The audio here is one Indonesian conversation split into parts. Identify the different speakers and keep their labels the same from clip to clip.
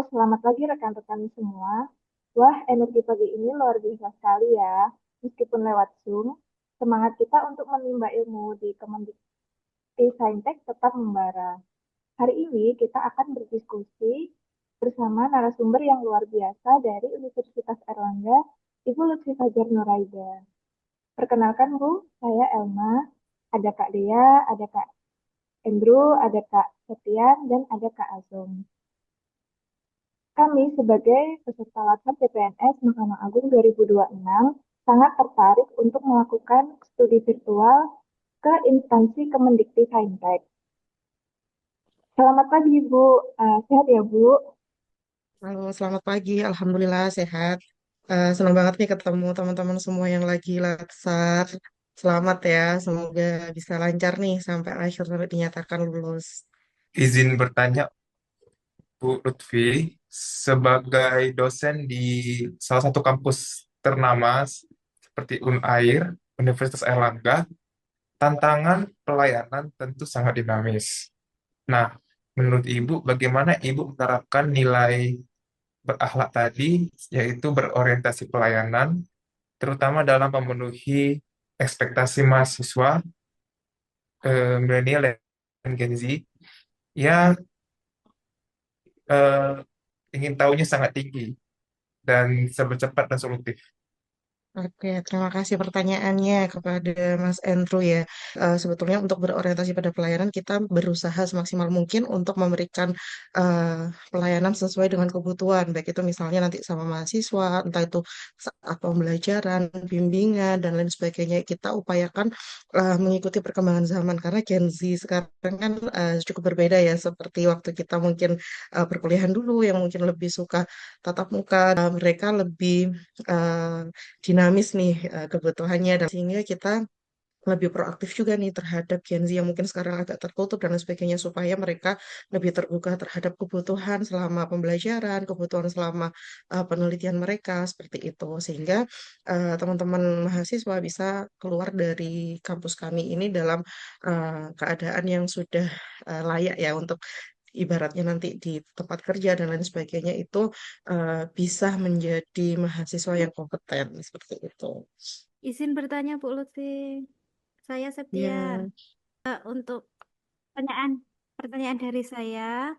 Speaker 1: selamat pagi rekan-rekan semua. Wah, energi pagi ini luar biasa sekali ya. Meskipun lewat Zoom, semangat kita untuk menimba ilmu di Kemendikti Saintek tetap membara. Hari ini kita akan berdiskusi bersama narasumber yang luar biasa dari Universitas Erlangga, Ibu Lutfi Fajar Nuraida. Perkenalkan Bu, saya Elma, ada Kak Dea, ada Kak Andrew, ada Kak Setian, dan ada Kak Azom. Kami sebagai peserta Latsar CPNS Mahkamah Agung 2026 sangat tertarik untuk melakukan studi virtual ke instansi Kemendikti Saintek. Selamat pagi, Bu. Sehat ya, Bu?
Speaker 2: Halo, selamat pagi. Alhamdulillah sehat. Senang banget nih ketemu teman-teman semua yang lagi latsar. Selamat ya, semoga bisa lancar nih sampai akhir sampai dinyatakan lulus.
Speaker 3: Izin bertanya, Bu Lutfi, sebagai dosen di salah satu kampus ternama seperti Unair, Universitas Airlangga, tantangan pelayanan tentu sangat dinamis. Nah, menurut Ibu, bagaimana Ibu menerapkan nilai berakhlak tadi, yaitu berorientasi pelayanan, terutama dalam memenuhi ekspektasi mahasiswa milenial dan Gen Z yang eh, ingin tahunya sangat tinggi dan serba cepat dan solutif.
Speaker 2: Oke, terima kasih pertanyaannya kepada Mas Andrew ya. Sebetulnya untuk berorientasi pada pelayanan kita berusaha semaksimal mungkin untuk memberikan pelayanan sesuai dengan kebutuhan, baik itu misalnya nanti sama mahasiswa, entah itu saat pembelajaran, bimbingan dan lain sebagainya. Kita upayakan mengikuti perkembangan zaman karena Gen Z sekarang kan cukup berbeda ya, seperti waktu kita mungkin perkuliahan dulu yang mungkin lebih suka tatap muka, mereka lebih eh, dinamis nih kebutuhannya dan sehingga kita lebih proaktif juga nih terhadap Gen Z yang mungkin sekarang agak tertutup dan lain sebagainya supaya mereka lebih terbuka terhadap kebutuhan selama pembelajaran, kebutuhan selama penelitian mereka seperti itu sehingga teman-teman mahasiswa bisa keluar dari kampus kami ini dalam keadaan yang sudah layak ya untuk ibaratnya nanti di tempat kerja dan lain sebagainya itu bisa menjadi mahasiswa yang kompeten seperti itu.
Speaker 4: Izin bertanya, Bu Lutfi. Saya Septian.
Speaker 2: Ya,
Speaker 4: Untuk pertanyaan pertanyaan dari saya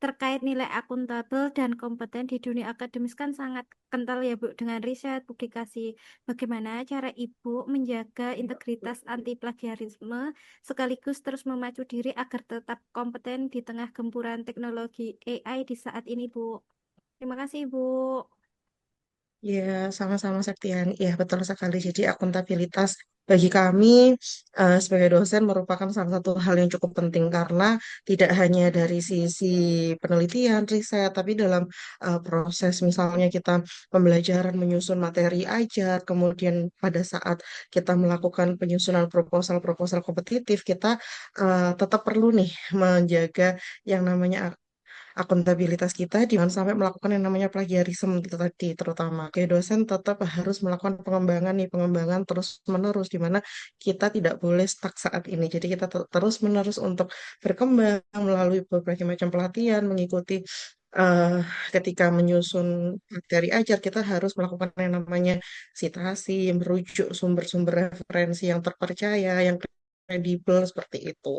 Speaker 4: terkait nilai akuntabel dan kompeten di dunia akademis kan sangat kental ya, Bu, dengan riset, publikasi. Bagaimana cara Ibu menjaga integritas anti plagiarisme sekaligus terus memacu diri agar tetap kompeten di tengah gempuran teknologi AI di saat ini, Bu? Terima kasih, Bu.
Speaker 2: ya, sama-sama Saktian. Ya, betul sekali. Jadi akuntabilitas bagi kami sebagai dosen merupakan salah satu hal yang cukup penting karena tidak hanya dari sisi penelitian, riset, tapi dalam proses misalnya kita pembelajaran menyusun materi ajar, kemudian pada saat kita melakukan penyusunan proposal-proposal kompetitif, kita tetap perlu nih menjaga yang namanya akuntabilitas kita jangan sampai melakukan yang namanya plagiarisme itu tadi terutama kayak dosen tetap harus melakukan pengembangan nih pengembangan terus menerus di mana kita tidak boleh stuck saat ini jadi kita terus menerus untuk berkembang melalui berbagai macam pelatihan mengikuti eh, ketika menyusun materi ajar kita harus melakukan yang namanya citasi merujuk sumber-sumber referensi yang terpercaya yang kredibel seperti itu.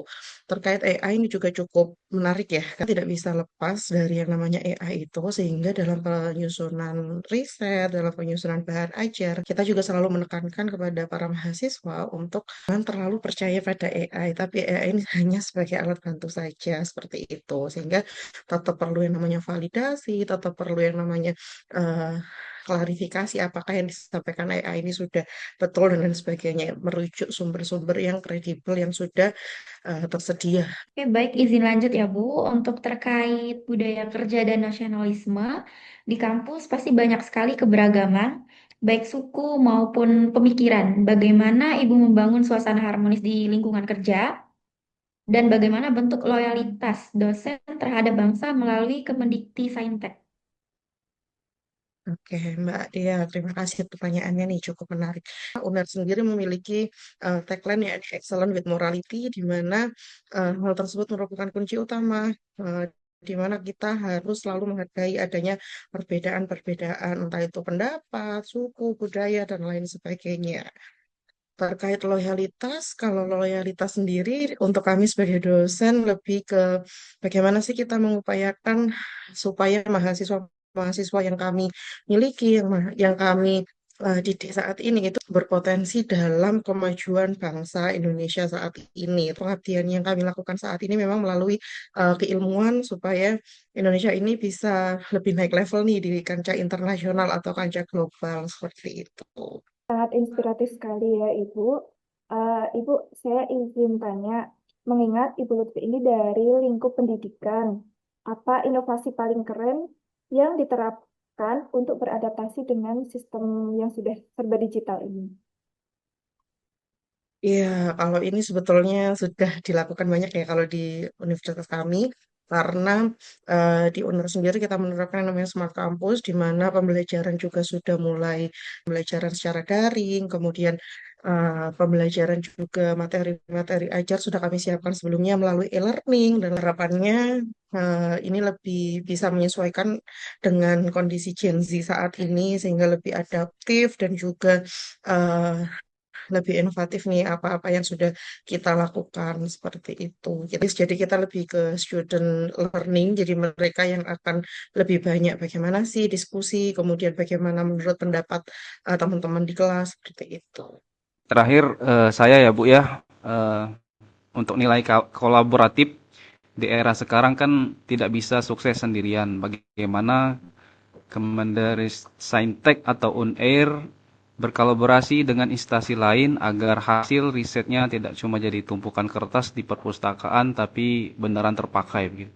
Speaker 2: Terkait AI ini juga cukup menarik ya, kan tidak bisa lepas dari yang namanya AI itu, sehingga dalam penyusunan riset, dalam penyusunan bahan ajar, kita juga selalu menekankan kepada para mahasiswa untuk jangan terlalu percaya pada AI, tapi AI ini hanya sebagai alat bantu saja, seperti itu. Sehingga tetap perlu yang namanya validasi, tetap perlu yang namanya eh, klarifikasi apakah yang disampaikan AI ini sudah betul dan lain sebagainya, merujuk sumber-sumber yang kredibel yang sudah tersedia.
Speaker 5: Oke, baik izin lanjut ya Bu. Untuk terkait budaya kerja dan nasionalisme, di kampus pasti banyak sekali keberagaman, baik suku maupun pemikiran. Bagaimana Ibu membangun suasana harmonis di lingkungan kerja, dan bagaimana bentuk loyalitas dosen terhadap bangsa melalui Kemendikti Saintek?
Speaker 2: Oke, Mbak Dia, terima kasih pertanyaannya nih cukup menarik. UNER sendiri memiliki tagline ya Excellent with Morality, di mana hal tersebut merupakan kunci utama di mana kita harus selalu menghargai adanya perbedaan-perbedaan, entah itu pendapat, suku, budaya, dan lain sebagainya. Terkait loyalitas, kalau loyalitas sendiri untuk kami sebagai dosen lebih ke bagaimana sih kita mengupayakan supaya mahasiswa-mahasiswa yang kami miliki, yang kami didik saat ini itu berpotensi dalam kemajuan bangsa Indonesia saat ini. Pengabdian yang kami lakukan saat ini memang melalui keilmuan supaya Indonesia ini bisa lebih naik level nih di kancah internasional atau kancah global seperti itu.
Speaker 1: Sangat inspiratif sekali ya Ibu. Ibu, saya izin tanya, mengingat Ibu Lutfi ini dari lingkup pendidikan, apa inovasi paling keren yang diterapkan untuk beradaptasi dengan sistem yang sudah serba digital ini?
Speaker 2: Iya, kalau ini sebetulnya sudah dilakukan banyak ya kalau di universitas kami, karena di UNER sendiri kita menerapkan yang namanya Smart Campus, di mana pembelajaran juga sudah mulai pembelajaran secara daring, kemudian pembelajaran juga materi-materi ajar sudah kami siapkan sebelumnya melalui e-learning, dan harapannya ini lebih bisa menyesuaikan dengan kondisi Gen Z saat ini, sehingga lebih adaptif dan juga eh, lebih inovatif nih apa-apa yang sudah kita lakukan seperti itu. Jadi kita lebih ke student learning, jadi mereka yang akan lebih banyak bagaimana sih diskusi, kemudian bagaimana menurut pendapat teman-teman di kelas seperti itu.
Speaker 6: Terakhir saya ya Bu ya, eh, untuk nilai kolaboratif di era sekarang kan tidak bisa sukses sendirian. Bagaimana Kemendikbudristek atau Unair berkolaborasi dengan instansi lain agar hasil risetnya tidak cuma jadi tumpukan kertas di perpustakaan tapi beneran terpakai begitu.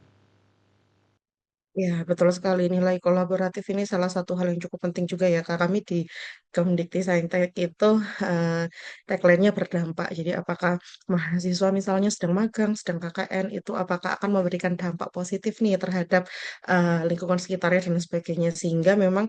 Speaker 2: Ya, betul sekali. Nilai kolaboratif ini salah satu hal yang cukup penting juga ya, Kak. Kami di Kemdikti itu tagline-nya berdampak. Jadi apakah mahasiswa misalnya sedang magang, sedang KKN, itu apakah akan memberikan dampak positif nih terhadap lingkungan sekitarnya dan sebagainya. Sehingga memang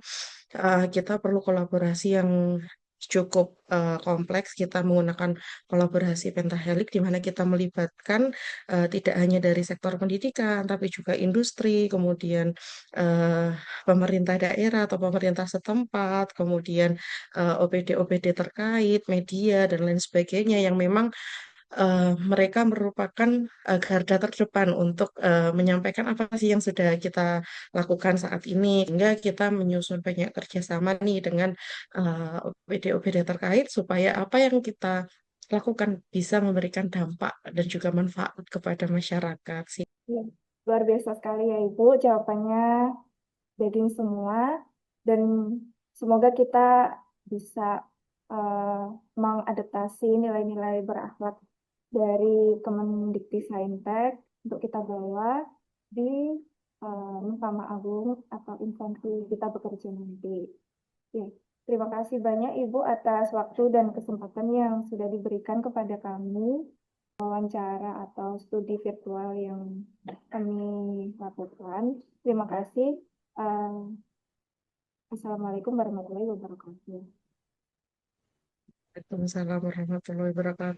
Speaker 2: kita perlu kolaborasi yang cukup kompleks. Kita menggunakan kolaborasi pentahelik di mana kita melibatkan tidak hanya dari sektor pendidikan, tapi juga industri, kemudian eh, pemerintah daerah atau pemerintah setempat, kemudian OPD-OPD terkait, media, dan lain sebagainya yang memang mereka merupakan garda terdepan untuk menyampaikan apa sih yang sudah kita lakukan saat ini, hingga kita menyusun banyak kerjasama nih dengan OPD-OPD terkait supaya apa yang kita lakukan bisa memberikan dampak dan juga manfaat kepada masyarakat sih.
Speaker 1: Ya, luar biasa sekali ya Ibu, jawabannya daging semua, dan semoga kita bisa eh, mengadaptasi nilai-nilai berakhlak dari Kemendikbudristek untuk kita bawa di Mahkamah Agung atau instansi kita bekerja nanti. Ya, terima kasih banyak Ibu atas waktu dan kesempatan yang sudah diberikan kepada kami, wawancara atau studi virtual yang kami lakukan. Terima kasih. Eh, Assalamualaikum warahmatullahi wabarakatuh.
Speaker 2: Waalaikumsalam warahmatullahi wabarakatuh.